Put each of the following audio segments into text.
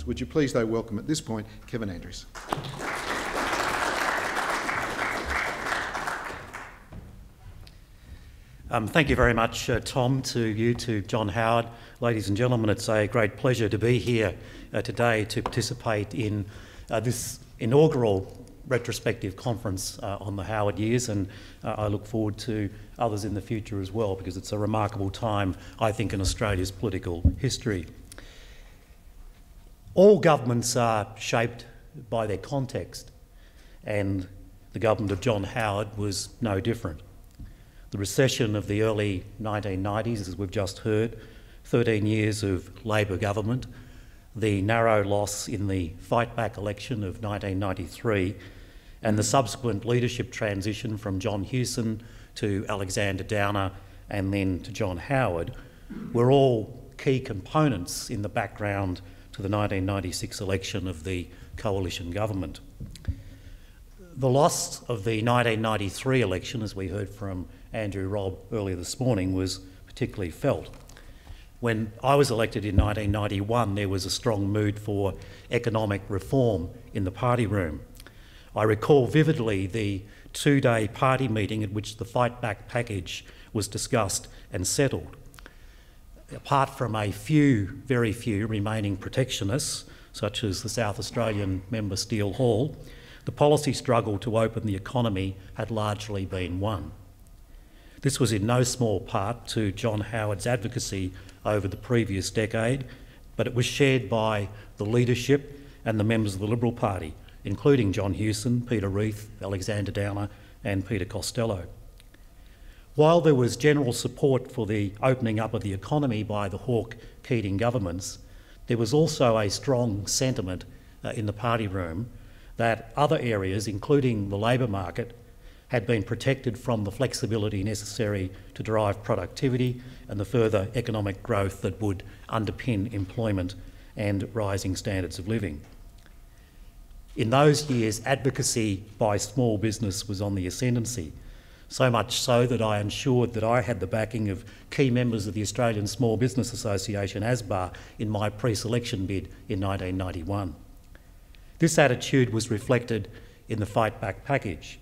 conference. Would you please, though, welcome at this point Kevin Andrews. Thank you very much, Tom, to John Howard. Ladies and gentlemen, it's a great pleasure to be here today to participate in this inaugural retrospective conference on the Howard years, and I look forward to others in the future as well, because it's a remarkable time, I think, in Australia's political history. All governments are shaped by their context, and the government of John Howard was no different. The recession of the early 1990s, as we've just heard, 13 years of Labor government, the narrow loss in the fight-back election of 1993, and the subsequent leadership transition from John Hewson to Alexander Downer and then to John Howard were all key components in the background to the 1996 election of the coalition government. The loss of the 1993 election, as we heard from Andrew Robb earlier this morning, was particularly felt. When I was elected in 1991, there was a strong mood for economic reform in the party room. I recall vividly the two-day party meeting at which the fight-back package was discussed and settled. Apart from a few, very few, remaining protectionists, such as the South Australian member Steele Hall, the policy struggle to open the economy had largely been won. This was in no small part to John Howard's advocacy over the previous decade, but it was shared by the leadership and the members of the Liberal Party, including John Hewson, Peter Reith, Alexander Downer and Peter Costello. While there was general support for the opening up of the economy by the Hawke-Keating governments, there was also a strong sentiment in the party room that other areas, including the labour market, had been protected from the flexibility necessary to drive productivity and the further economic growth that would underpin employment and rising standards of living. In those years, advocacy by small business was on the ascendancy, so much so that I ensured that I had the backing of key members of the Australian Small Business Association, ASBA, in my pre-selection bid in 1991. This attitude was reflected in the fight-back package.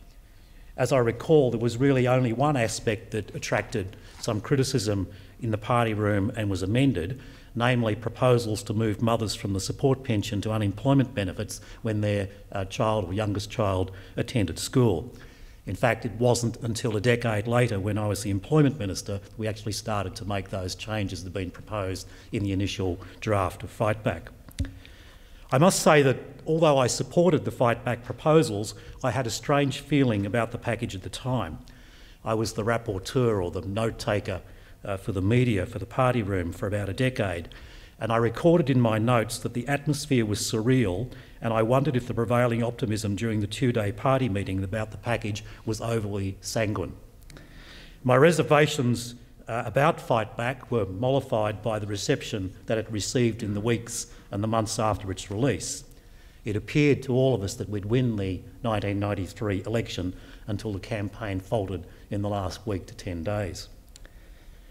As I recall, there was really only one aspect that attracted some criticism in the party room and was amended, namely proposals to move mothers from the support pension to unemployment benefits when their child or youngest child attended school. In fact, it wasn't until a decade later, when I was the Employment Minister, that we actually started to make those changes that had been proposed in the initial draft of Fightback. I must say that although I supported the Fightback proposals, I had a strange feeling about the package at the time. I was the rapporteur or the note-taker for the media, for the party room, for about a decade, and I recorded in my notes that the atmosphere was surreal, and I wondered if the prevailing optimism during the two-day party meeting about the package was overly sanguine. My reservations about Fightback were mollified by the reception that it received in the weeks and the months after its release. It appeared to all of us that we'd win the 1993 election until the campaign faltered in the last week to 10 days.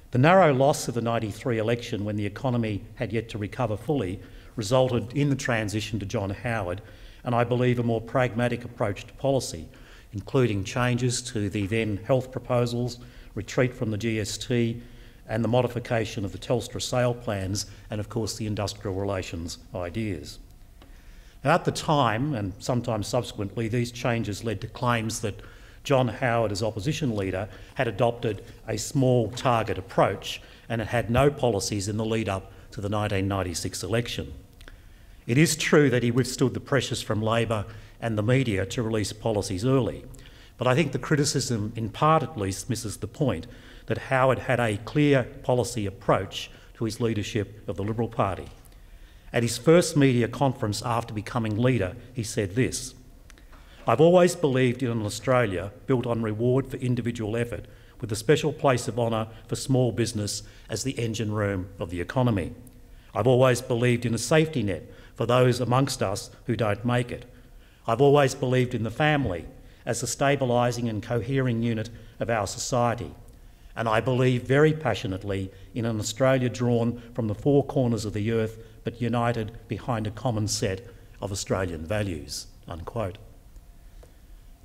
The narrow loss of the 93 election, when the economy had yet to recover fully, resulted in the transition to John Howard, and I believe a more pragmatic approach to policy, including changes to the then health proposals, retreat from the GST and the modification of the Telstra sale plans and, of course, the industrial relations ideas. Now, at the time, and sometimes subsequently, these changes led to claims that John Howard, as opposition leader, had adopted a small target approach and had no policies in the lead-up to the 1996 election. It is true that he withstood the pressures from Labor and the media to release policies early, but I think the criticism, in part at least, misses the point that Howard had a clear policy approach to his leadership of the Liberal Party. At his first media conference after becoming leader, he said this: "I've always believed in an Australia built on reward for individual effort, with a special place of honour for small business as the engine room of the economy. I've always believed in a safety net for those amongst us who don't make it. I've always believed in the family as the stabilising and cohering unit of our society. And I believe very passionately in an Australia drawn from the four corners of the earth but united behind a common set of Australian values," unquote.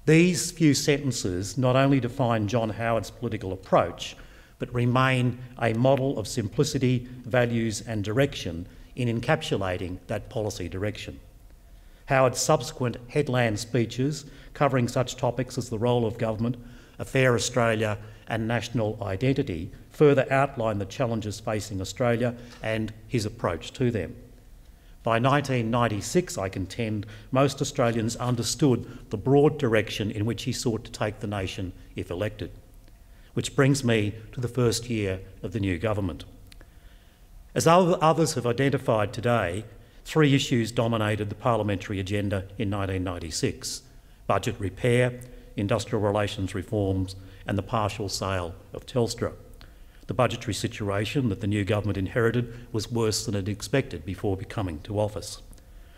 These few sentences not only define John Howard's political approach, but remain a model of simplicity, values and direction in encapsulating that policy direction. Howard's subsequent headland speeches, covering such topics as the role of government, a fair Australia and national identity, further outline the challenges facing Australia and his approach to them. By 1996, I contend, most Australians understood the broad direction in which he sought to take the nation if elected. Which brings me to the first year of the new government. As others have identified today, three issues dominated the parliamentary agenda in 1996: budget repair, industrial relations reforms and the partial sale of Telstra. The budgetary situation that the new government inherited was worse than it expected before coming to office.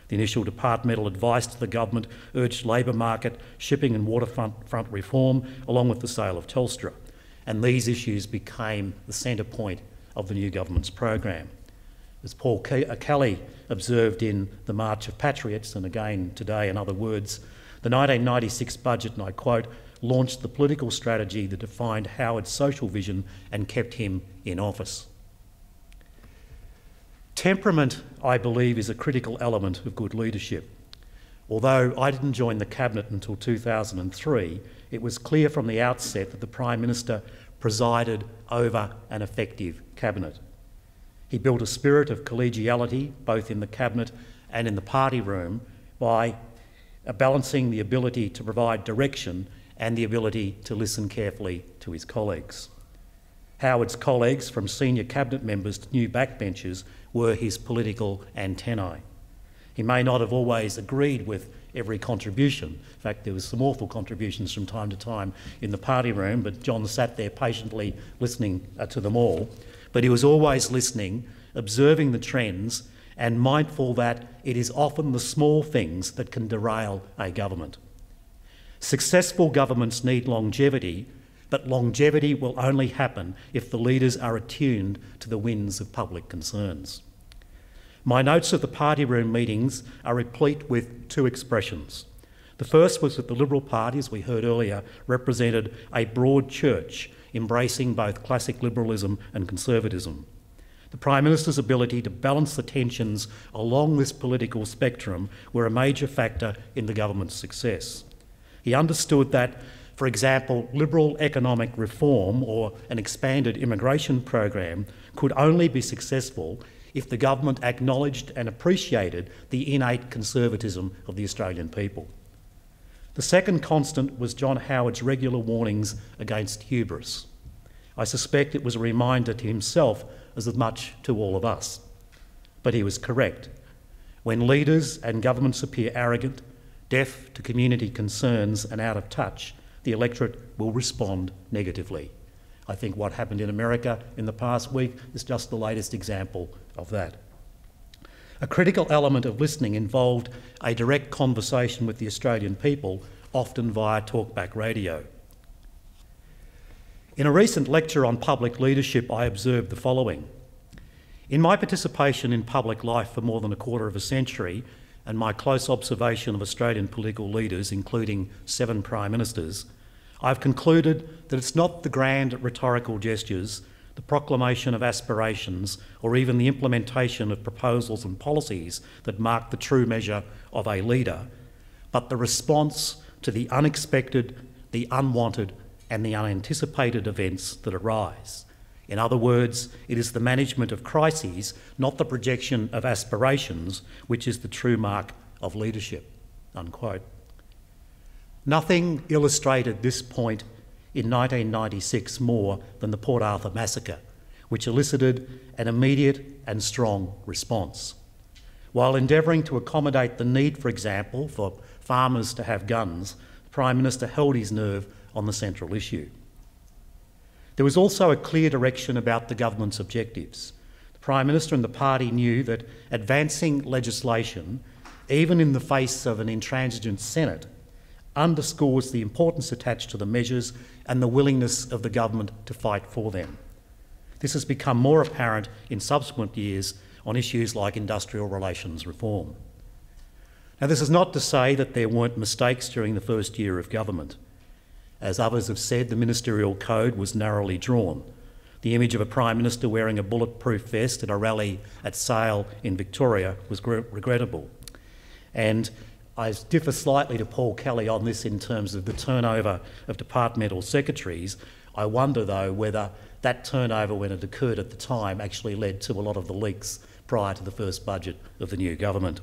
The initial departmental advice to the government urged labour market, shipping and waterfront reform, along with the sale of Telstra, and these issues became the centre point of the new government's program. As Paul Kelly observed in The March of Patriots, and again today in other words, the 1996 budget, and I quote, launched the political strategy that defined Howard's social vision and kept him in office. Temperament, I believe, is a critical element of good leadership. Although I didn't join the Cabinet until 2003, it was clear from the outset that the Prime Minister presided over an effective Cabinet. He built a spirit of collegiality, both in the Cabinet and in the party room, by balancing the ability to provide direction and the ability to listen carefully to his colleagues. Howard's colleagues, from senior Cabinet members to new backbenchers, were his political antennae. He may not have always agreed with every contribution. In fact, there was some awful contributions from time to time in the party room, but John sat there patiently listening to them all. But he was always listening, observing the trends, and mindful that it is often the small things that can derail a government. Successful governments need longevity, but longevity will only happen if the leaders are attuned to the winds of public concerns. My notes of the party room meetings are replete with two expressions. The first was that the Liberal Party, as we heard earlier, represented a broad church embracing both classic liberalism and conservatism. The Prime Minister's ability to balance the tensions along this political spectrum were a major factor in the government's success. He understood that, for example, liberal economic reform or an expanded immigration program could only be successful if the government acknowledged and appreciated the innate conservatism of the Australian people. The second constant was John Howard's regular warnings against hubris. I suspect it was a reminder to himself as much to all of us. But he was correct. When leaders and governments appear arrogant, deaf to community concerns and out of touch, the electorate will respond negatively. I think what happened in America in the past week is just the latest example of that. A critical element of listening involved a direct conversation with the Australian people, often via talkback radio. In a recent lecture on public leadership, I observed the following. In my participation in public life for more than a quarter of a century, and my close observation of Australian political leaders, including 7 Prime Ministers, I've concluded that it's not the grand rhetorical gestures, the proclamation of aspirations, or even the implementation of proposals and policies that mark the true measure of a leader, but the response to the unexpected, the unwanted, and the unanticipated events that arise. In other words, it is the management of crises, not the projection of aspirations, which is the true mark of leadership." Unquote. Nothing illustrated this point in 1996 more than the Port Arthur massacre, which elicited an immediate and strong response. While endeavouring to accommodate the need, for example, for farmers to have guns, the Prime Minister held his nerve on the central issue. There was also a clear direction about the government's objectives. The Prime Minister and the party knew that advancing legislation, even in the face of an intransigent Senate, underscores the importance attached to the measures and the willingness of the government to fight for them. This has become more apparent in subsequent years on issues like industrial relations reform. Now, this is not to say that there weren't mistakes during the first year of government. As others have said, the ministerial code was narrowly drawn. The image of a Prime Minister wearing a bulletproof vest at a rally at Sale in Victoria was regrettable. And I differ slightly to Paul Kelly on this in terms of the turnover of departmental secretaries. I wonder, though, whether that turnover, when it occurred at the time, actually led to a lot of the leaks prior to the first budget of the new government.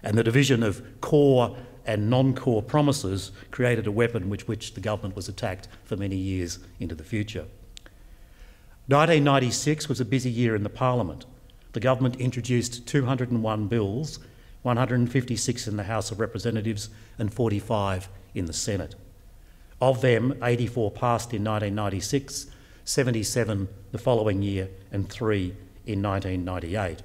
And the division of core and non-core promises created a weapon with which the government was attacked for many years into the future. 1996 was a busy year in the Parliament. The government introduced 201 bills, 156 in the House of Representatives and 45 in the Senate. Of them, 84 passed in 1996, 77 the following year and 3 in 1998.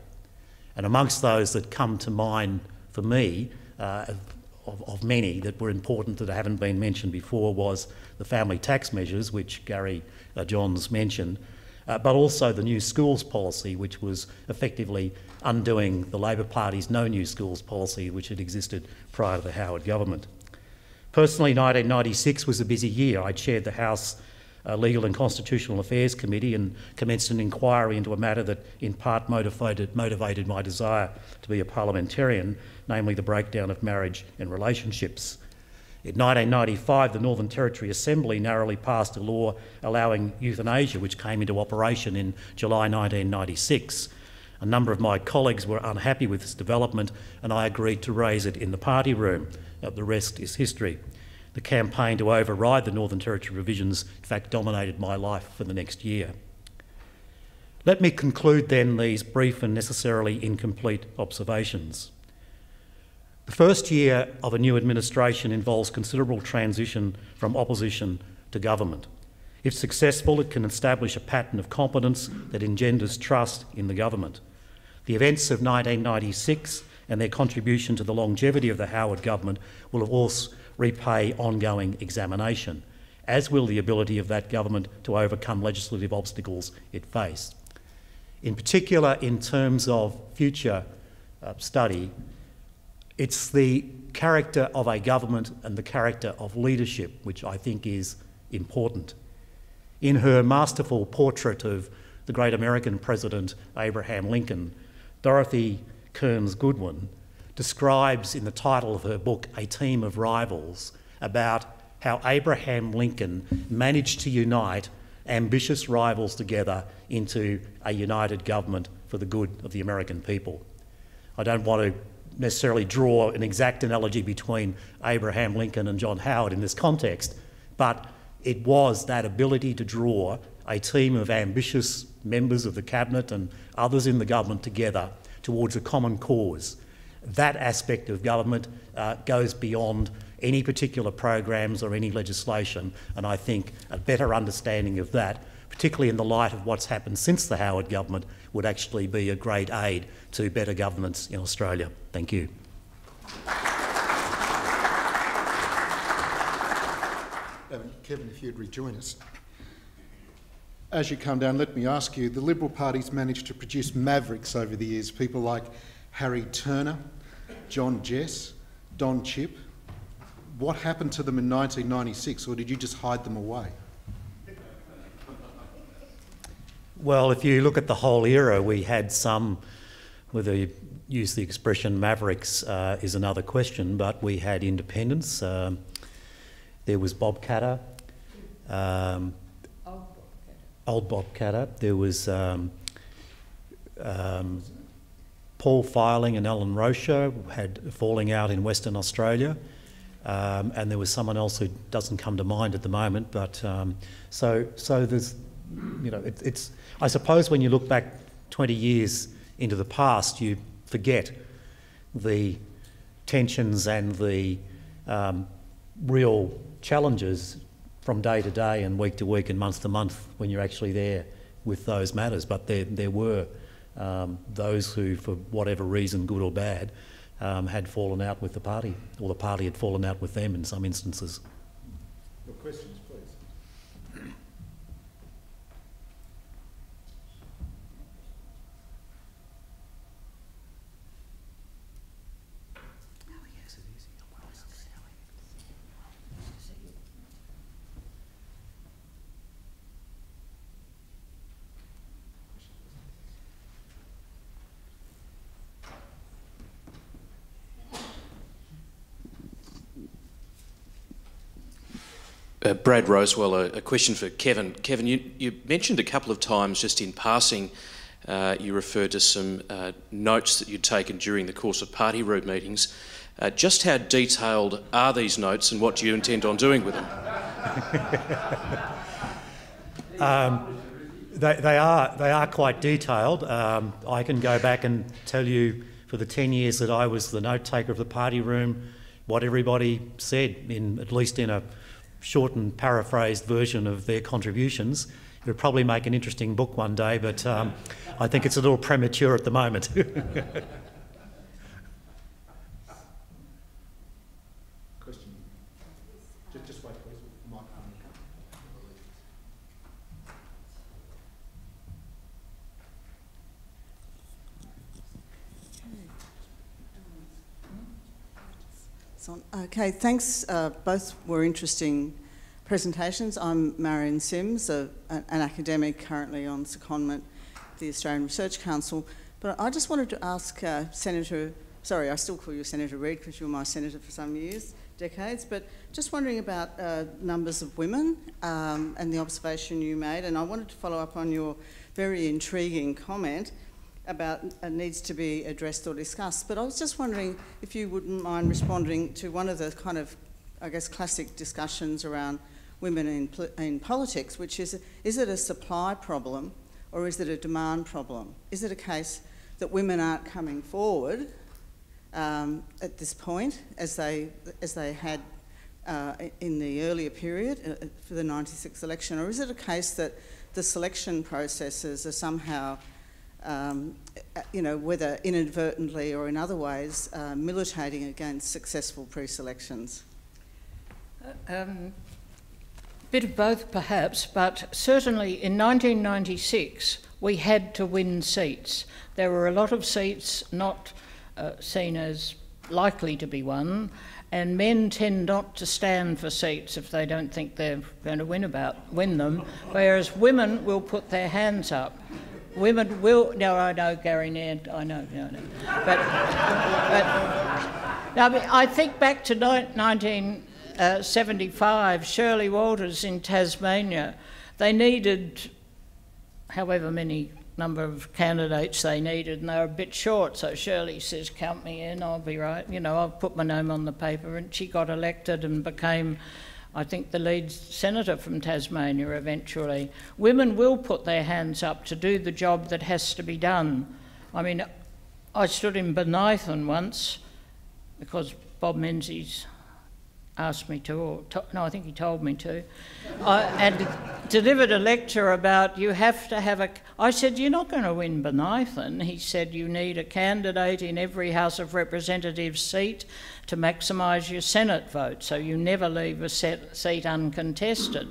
And amongst those that come to mind for me, of many that were important that haven't been mentioned before, was the family tax measures, which Gary Johns mentioned, but also the new schools policy, which was effectively undoing the Labor Party's no new schools policy, which had existed prior to the Howard government. Personally, 1996 was a busy year. I chaired the House Legal and Constitutional Affairs Committee and commenced an inquiry into a matter that in part motivated my desire to be a parliamentarian, namely the breakdown of marriage and relationships. In 1995, the Northern Territory Assembly narrowly passed a law allowing euthanasia, which came into operation in July 1996. A number of my colleagues were unhappy with this development, and I agreed to raise it in the party room. The rest is history. The campaign to override the Northern Territory revisions, in fact, dominated my life for the next year. Let me conclude then these brief and necessarily incomplete observations. The first year of a new administration involves considerable transition from opposition to government. If successful, it can establish a pattern of competence that engenders trust in the government. The events of 1996 and their contribution to the longevity of the Howard government will of course repay ongoing examination, as will the ability of that government to overcome legislative obstacles it faced. In particular, in terms of future study, it's the character of a government and the character of leadership which I think is important. In her masterful portrait of the great American president Abraham Lincoln, Dorothy Kearns Goodwin describes in the title of her book, A Team of Rivals, about how Abraham Lincoln managed to unite ambitious rivals together into a united government for the good of the American people. I don't want to necessarily draw an exact analogy between Abraham Lincoln and John Howard in this context, but it was that ability to draw a team of ambitious members of the cabinet and others in the government together towards a common cause. That aspect of government goes beyond any particular programs or any legislation, and I think a better understanding of that, particularly in the light of what's happened since the Howard government, would actually be a great aid to better governance in Australia. Thank you. Kevin, if you'd rejoin us. As you come down, let me ask you, the Liberal Party's managed to produce mavericks over the years, people like Harry Turner, John Jess, Don Chipp. What happened to them in 1996, or did you just hide them away? Well, if you look at the whole era, we had some, whether you use the expression mavericks is another question, but we had independents. There was Bob Catter, old Bob Catter. There was Paul Filing and Alan Rocher had a falling out in Western Australia, and there was someone else who doesn't come to mind at the moment. But so there's, you know, it's. I suppose when you look back 20 years into the past, you forget the tensions and the real challenges from day to day and week to week and month to month when you're actually there with those matters. But there were those who, for whatever reason, good or bad, had fallen out with the party, or the party had fallen out with them in some instances. Your questions, please. Brad Rosewell, a question for Kevin. Kevin, you mentioned a couple of times just in passing, you referred to some notes that you'd taken during the course of party room meetings. Just how detailed are these notes and what do you intend on doing with them? They are quite detailed. I can go back and tell you for the 10 years that I was the note taker of the party room, what everybody said, at least in a shortened, paraphrased version of their contributions. It would probably make an interesting book one day, but I think it's a little premature at the moment. Question? Just wait, please. Microphone. Okay, thanks. Both were interesting presentations. I'm Marion Sims, an academic currently on secondment at the Australian Research Council. But I just wanted to ask Senator, sorry, I still call you Senator Reid because you were my senator for some years, decades, but just wondering about numbers of women and the observation you made. And I wanted to follow up on your very intriguing comment about needs to be addressed or discussed. But I was just wondering if you wouldn't mind responding to one of the kind of, I guess, classic discussions around women in politics, which is it a supply problem or is it a demand problem? Is it a case that women aren't coming forward at this point as they had in the earlier period for the 96 election, or is it a case that the selection processes are somehow whether inadvertently or in other ways, militating against successful pre-selections? Bit of both perhaps, but certainly in 1996 we had to win seats. There were a lot of seats not seen as likely to be won, and men tend not to stand for seats if they don't think they're going to win them, whereas women will put their hands up. Women will, no, I know Gary Nant, I know. But I think back to 1975, Shirley Walters in Tasmania, they needed however many number of candidates they needed, and they were a bit short, so Shirley says, count me in, I'll be right, I'll put my name on the paper, and she got elected and became, I think, the lead senator from Tasmania eventually. Women will put their hands up to do the job that has to be done. I mean, I stood in Bonython once because Bob Menzies asked me to, no, I think he told me to, and delivered a lecture about you have to have I said, you're not going to win Bonython. He said, you need a candidate in every House of Representatives seat to maximise your Senate vote, so you never leave a seat uncontested.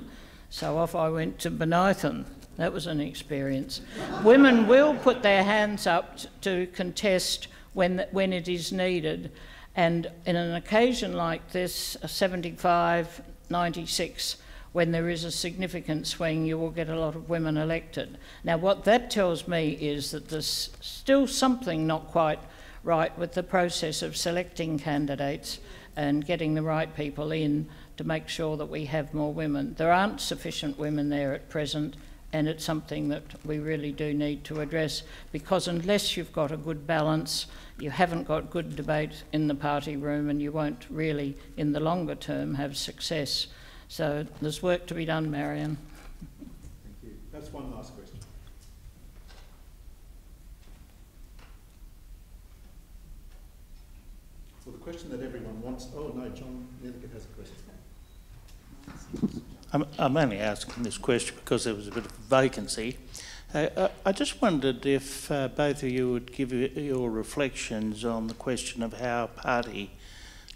So off I went to Bonython. That was an experience. Women will put their hands up to contest when it is needed. And in an occasion like this, 75, 96, when there is a significant swing, you will get a lot of women elected. Now, what that tells me is that there's still something not quite right with the process of selecting candidates and getting the right people in to make sure that we have more women. There aren't sufficient women there at present, and it's something that we really do need to address, because unless you've got a good balance, you haven't got good debate in the party room, and you won't really, in the longer term, have success. So there's work to be done, Marion. Thank you. That's one last question. Well, the question that everyone wants... Oh, no, John Nethercutt has a question. I'm only asking this question because there was a bit of a vacancy. I just wondered if both of you would give your reflections on the question of how party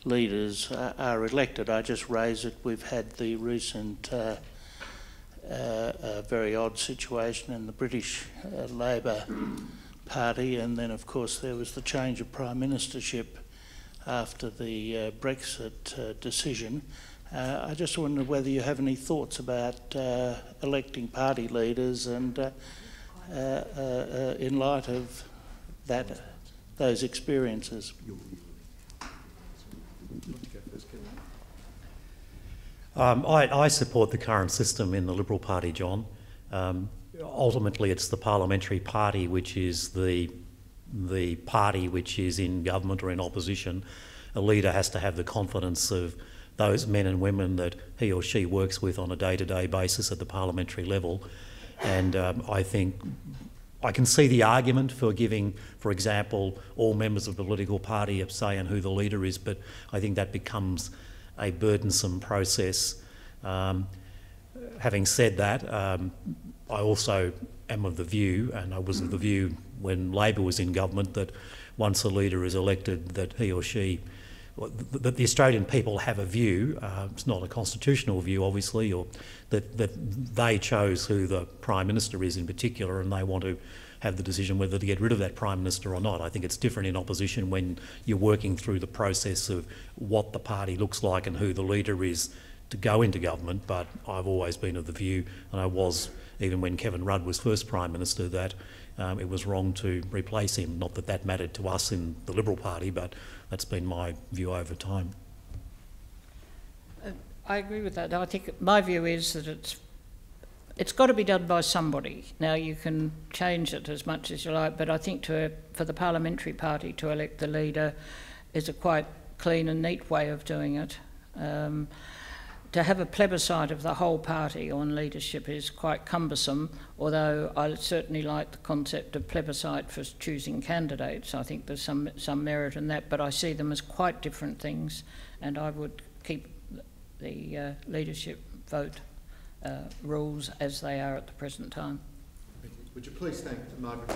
leaders are elected. I just raised it. We've had the recent very odd situation in the British Labor Party, and then of course there was the change of prime ministership after the Brexit decision. I just wondered whether you have any thoughts about electing party leaders and in light of those experiences. I support the current system in the Liberal Party, John. Ultimately, it's the parliamentary party which is the party which is in government or in opposition. A leader has to have the confidence of those men and women that he or she works with on a day-to-day basis at the parliamentary level. And I think I can see the argument for giving, for example, all members of the political party a say in who the leader is, but I think that becomes a burdensome process. Having said that, I also am of the view, and I was of the view when Labor was in government, that once a leader is elected, that he or she, that the Australian people have a view, it's not a constitutional view obviously, or that they chose who the Prime Minister is in particular, and they want to have the decision whether to get rid of that Prime Minister or not. I think it's different in opposition when you're working through the process of what the party looks like and who the leader is to go into government, but I've always been of the view, and I was even when Kevin Rudd was first Prime Minister, that it was wrong to replace him. Not that that mattered to us in the Liberal Party, but that's been my view over time. I agree with that. I think my view is that it's got to be done by somebody. Now, you can change it as much as you like, but I think for the parliamentary party to elect the leader is a quite clean and neat way of doing it. To have a plebiscite of the whole party on leadership is quite cumbersome, although I certainly like the concept of plebiscite for choosing candidates. I think there's some merit in that, but I see them as quite different things, and I would keep the leadership vote rules as they are at the present time. Would you please thank Margaret?